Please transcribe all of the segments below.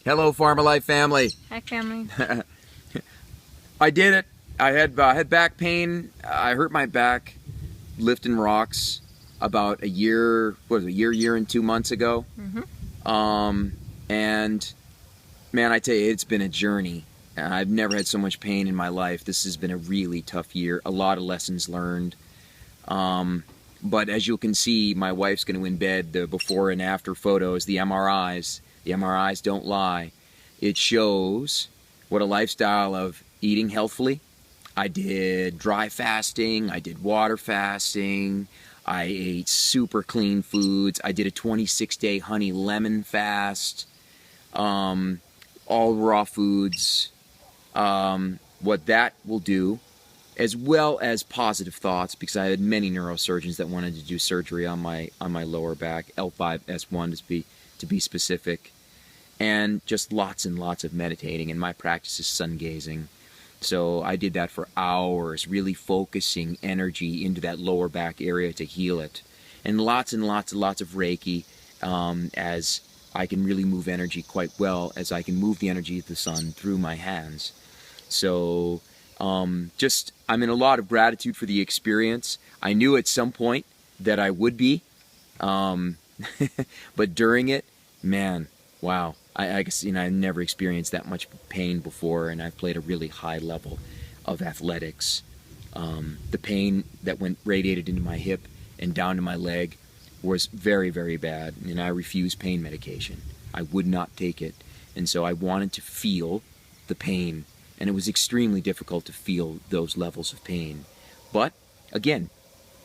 Hello, Farmer Life family. Hi, family. I did it. I had back pain. I hurt my back lifting rocks about a year, what was it, year and 2 months ago. And man, I tell you, it's been a journey. I've never had so much pain in my life. This has been a really tough year. A lot of lessons learned. But as you can see, my wife's going to embed the before and after photos, the MRIs. The MRIs don't lie. It shows what a lifestyle of eating healthfully. I did dry fasting. I did water fasting. I ate super clean foods. I did a 26-day honey lemon fast. All raw foods. What that will do, as well as positive thoughts, because I had many neurosurgeons that wanted to do surgery on my lower back, L5-S1 to be specific, and just lots and lots of meditating. And my practice is sun gazing, so I did that for hours, really focusing energy into that lower back area to heal it, and lots and lots of Reiki, as I can really move energy quite well, as I can move the energy of the sun through my hands. So just I'm in a lot of gratitude for the experience. I knew at some point that I would be, but during it, man, wow. I guess, I've never experienced that much pain before, and I've played a really high level of athletics. The pain that radiated into my hip and down to my leg was very, very bad, and I refused pain medication. I would not take it, and so I wanted to feel the pain, and it was extremely difficult to feel those levels of pain. But again,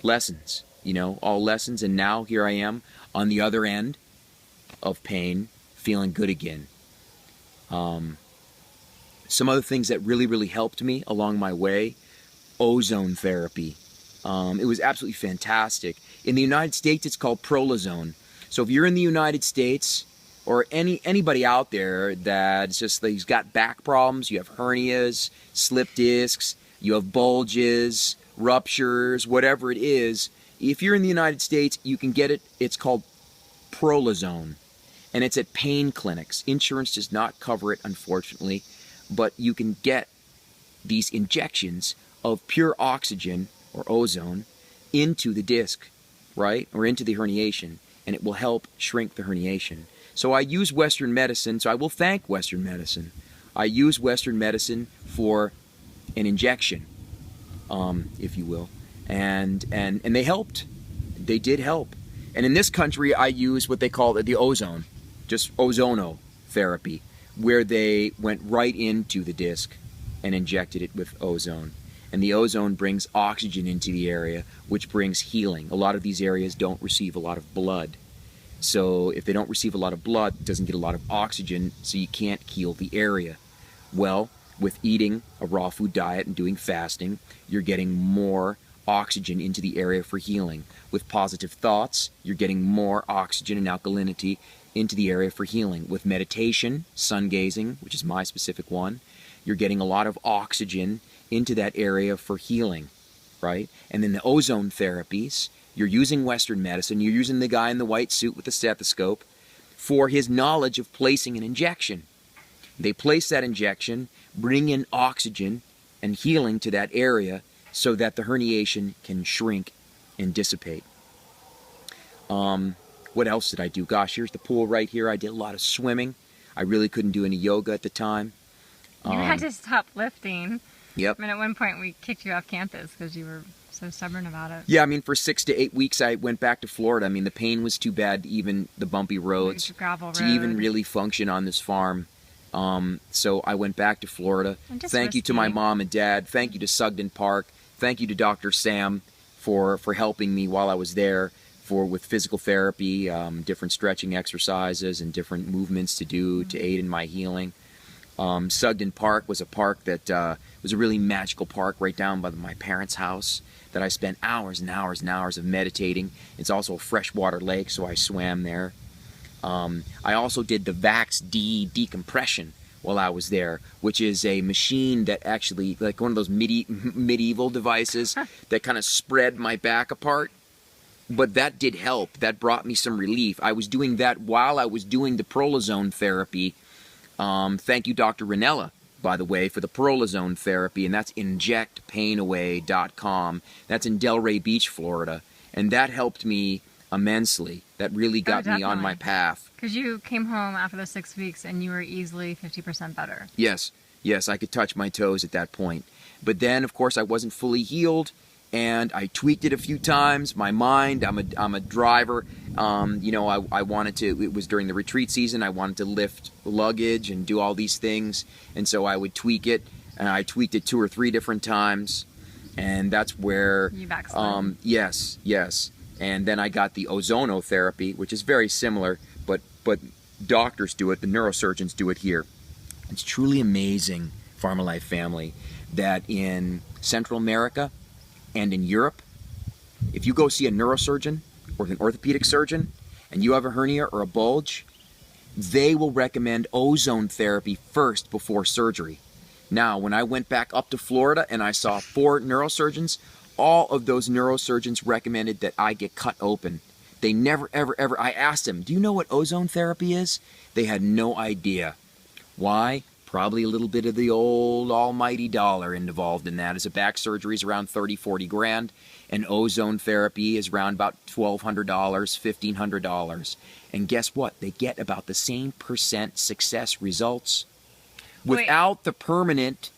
lessons, all lessons, and now here I am on the other end of pain, feeling good again. Some other things that really, really helped me along my way: ozone therapy. It was absolutely fantastic. In the United States, it's called Prolozone. So if you're in the United States, or anybody out there that's just, he's got back problems, you have hernias, slip discs, you have bulges, ruptures, whatever it is, if you're in the United States, you can get it. It's called Prolozone, and it's at pain clinics. Insurance does not cover it, unfortunately, but you can get these injections of pure oxygen or ozone into the disc, right, or into the herniation, and it will help shrink the herniation. So I use Western medicine, so I will thank Western medicine. I use Western medicine for an injection, if you will, and they helped. They did help. And in this country, I use what they call the ozone, just ozonotherapy, where they went right into the disc and injected it with ozone. And the ozone brings oxygen into the area, which brings healing. A lot of these areas don't receive a lot of blood. So if they don't receive a lot of blood, it doesn't get a lot of oxygen, so you can't heal the area. Well, with eating a raw food diet and doing fasting, you're getting more oxygen into the area for healing. With positive thoughts, you're getting more oxygen and alkalinity into the area for healing. With meditation, sun gazing, which is my specific one, you're getting a lot of oxygen into that area for healing, right? And then the ozone therapies, you're using Western medicine, you're using the guy in the white suit with the stethoscope for his knowledge of placing an injection. They place that injection, bring in oxygen and healing to that area so that the herniation can shrink and dissipate. What else did I do? Gosh, here's the pool right here. I did a lot of swimming. I really couldn't do any yoga at the time. You had to stop lifting. Yep. I mean, at one point we kicked you off campus because you were so stubborn about it. Yeah, I mean, for 6 to 8 weeks I went back to Florida. I mean, the pain was too bad, even the bumpy roads, gravel to road. even really function on this farm. So I went back to Florida. Thank you to my mom and dad. Thank you to Sugden Park. Thank you to Dr. Sam for helping me while I was there with physical therapy, different stretching exercises and different movements to do to aid in my healing. Sugden Park was a park that was a really magical park right down by my parents' house that I spent hours and hours and hours of meditating. It's also a freshwater lake, so I swam there. I also did the VAX-D decompression while I was there, which is a machine that actually, like one of those medieval devices that kind of spread my back apart. But that did help. That brought me some relief. I was doing that while I was doing the Prolozone therapy Thank you, Dr. Ranella, by the way, for the Prolozone therapy, and that's injectpainaway.com. That's in Delray Beach, Florida, and that helped me immensely. That really got me on my path. Because you came home after the 6 weeks and you were easily 50% better. Yes, I could touch my toes at that point. But then, of course, I wasn't fully healed, and I tweaked it a few times. My mind, I'm a driver. I wanted to, it was during the retreat season, I wanted to lift luggage and do all these things, and so I would tweak it, and I tweaked it 2 or 3 different times, and that's where... You backslid. Yes. And then I got the ozonotherapy, which is very similar, but doctors do it, the neurosurgeons do it here. It's truly amazing, PharmaLife family, that in Central America and in Europe, if you go see a neurosurgeon or an orthopedic surgeon and you have a hernia or a bulge, they will recommend ozone therapy first before surgery. Now, when I went back up to Florida and I saw 4 neurosurgeons, all of those neurosurgeons recommended that I get cut open. They never, ever, I asked them, do you know what ozone therapy is? They had no idea. Why? Probably a little bit of the old almighty dollar involved in that. As a back surgery is around 30, 40 grand, and ozone therapy is around about $1,200, $1,500. And guess what? They get about the same percent success results without the permanent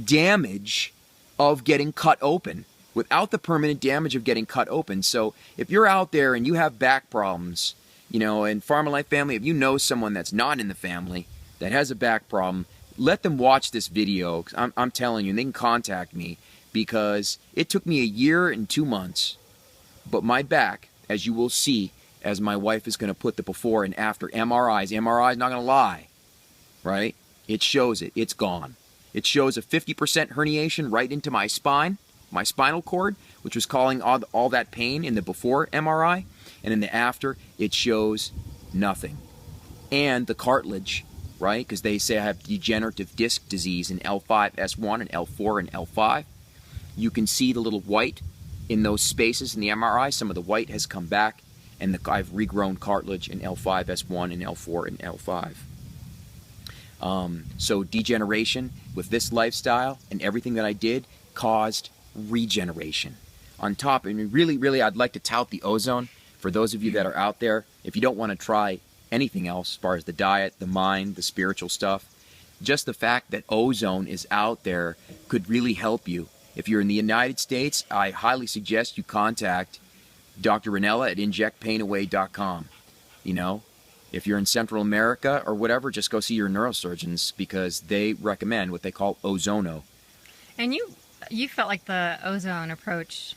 damage of getting cut open. Without the permanent damage of getting cut open. So if you're out there and you have back problems, and PharmaLife family, if you know someone that's not in the family that has a back problem, let them watch this video. I'm telling you, they can contact me, because it took me 1 year and 2 months. But my back, as you will see, as my wife is going to put the before and after MRIs not going to lie, right? It shows it. It's gone. It shows a 50% herniation right into my spine, my spinal cord, which was causing all that pain in the before MRI, and in the after, it shows nothing. And the cartilage, right? Because they say I have degenerative disc disease in L5-S1 and L4 and L5. You can see the little white in those spaces in the MRI. Some of the white has come back, and I've regrown cartilage in L5-S1 and L4 and L5. So degeneration with this lifestyle and everything that I did caused regeneration. On top, really, I'd like to tout the ozone for those of you that are out there. If you don't want to try anything else as far as the diet, the mind, the spiritual stuff, just the fact that ozone is out there could really help you. If you're in the United States, I highly suggest you contact Dr. Ranella at injectpainaway.com. If you're in Central America or whatever, just go see your neurosurgeons, because they recommend what they call ozono. And you felt like the ozone approach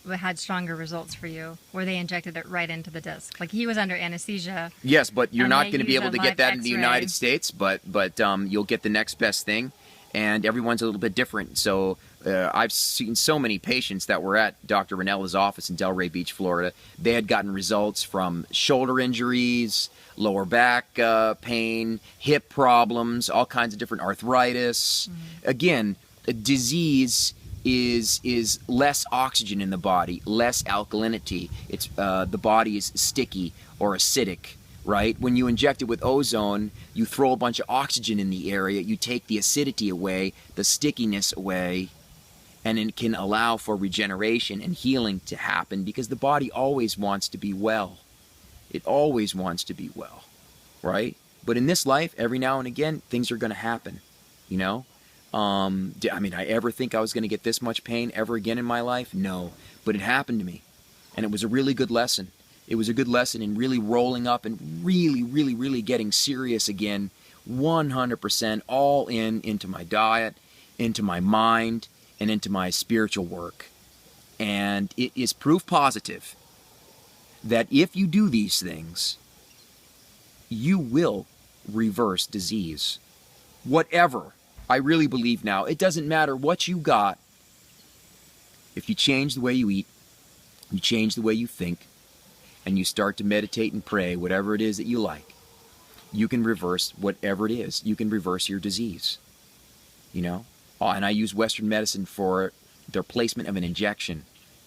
had stronger results for you, where they injected it right into the disc. Like, he was under anesthesia. Yes, but you're not going to be use able a to get live that in the X-ray. United States, but you'll get the next best thing, and everyone's a little bit different. So I've seen so many patients that were at Dr. Ranella's office in Delray Beach, Florida. They had gotten results from shoulder injuries, lower back pain, hip problems, all kinds of different arthritis. Again, a disease is less oxygen in the body, less alkalinity. It's the body is sticky or acidic, right? When you inject it with ozone, you throw a bunch of oxygen in the area, you take the acidity away, the stickiness away, and it can allow for regeneration and healing to happen, because the body always wants to be well. It always wants to be well, right? But in this life, every now and again, things are going to happen, Did I ever think I was going to get this much pain ever again in my life? No, but it happened to me, and it was a really good lesson. It was a good lesson in really rolling up and really getting serious again, 100% all into my diet, into my mind, and into my spiritual work. And it is proof positive that if you do these things, you will reverse disease. Whatever. I really believe now, it doesn't matter what you got. If you change the way you eat, you change the way you think, and you start to meditate and pray, whatever it is that you like, you can reverse whatever it is. You can reverse your disease. And I use Western medicine for the placement of an injection,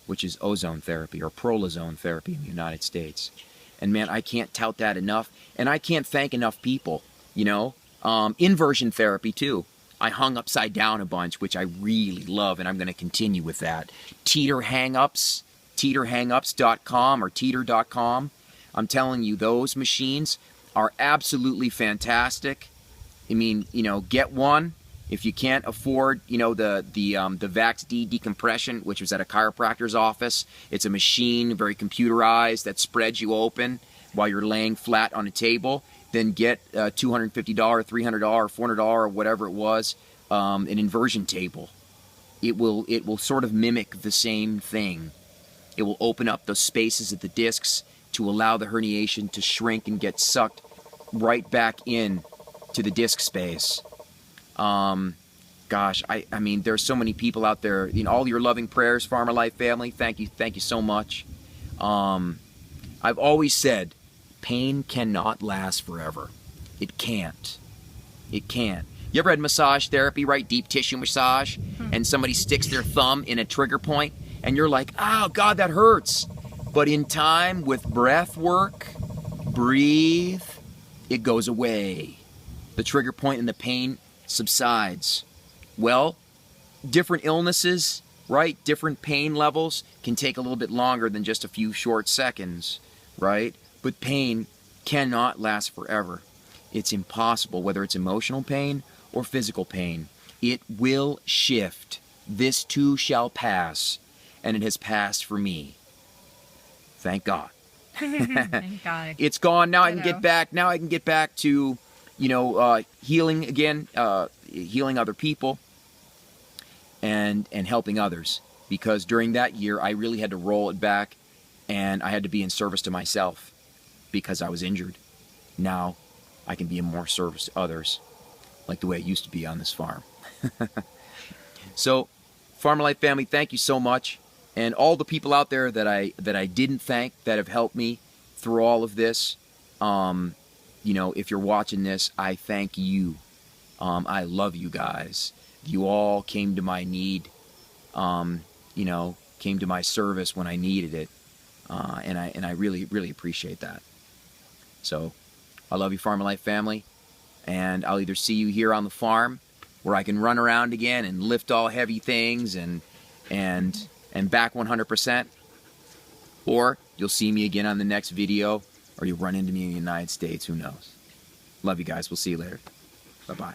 which is ozone therapy or prolozone therapy in the United States. And man, I can't tout that enough, and I can't thank enough people, Inversion therapy too. I hung upside down a bunch, which I really love, and I'm going to continue with that. Teeter Hangups, teeterhangups.com or teeter.com. I'm telling you, those machines are absolutely fantastic. I mean, get one. If you can't afford, the VaxD decompression, which was at a chiropractor's office, it's a machine, very computerized, that spreads you open while you're laying flat on a table. Then get a $250, $300, $400, or whatever it was, an inversion table. It will sort of mimic the same thing. It will open up those spaces at the discs to allow the herniation to shrink and get sucked right back in to the disc space. Gosh, I mean, there's so many people out there. All your loving prayers, Farmer Life family. Thank you so much. I've always said, pain cannot last forever. It can't. It can't. You ever had massage therapy, right? Deep tissue massage, and somebody sticks their thumb in a trigger point, and you're like, oh God, that hurts. But in time, with breath work, breathe, it goes away. The trigger point and the pain subsides. Well, different illnesses, right? Different pain levels can take a little bit longer than just a few short seconds, right? But pain cannot last forever. It's impossible, whether it's emotional pain or physical pain. It will shift. This too shall pass, and it has passed for me. Thank God. Thank God. It's gone. Now I can get back. Now I can get back to, healing again, healing other people, and helping others. Because during that year, I really had to roll it back, and I had to be in service to myself because I was injured. Now I can be in more service to others, like the way it used to be on this farm. So, Farmer Life family, thank you so much. And all the people out there that I didn't thank that have helped me through all of this, if you're watching this, I thank you. I love you guys. You all came to my need, came to my service when I needed it, and I really, really appreciate that. So, I love you, Farmer Life family, and I'll either see you here on the farm, where I can run around again and lift all heavy things and back 100%, or you'll see me again on the next video, or you'll run into me in the United States. Who knows? Love you guys. We'll see you later. Bye-bye.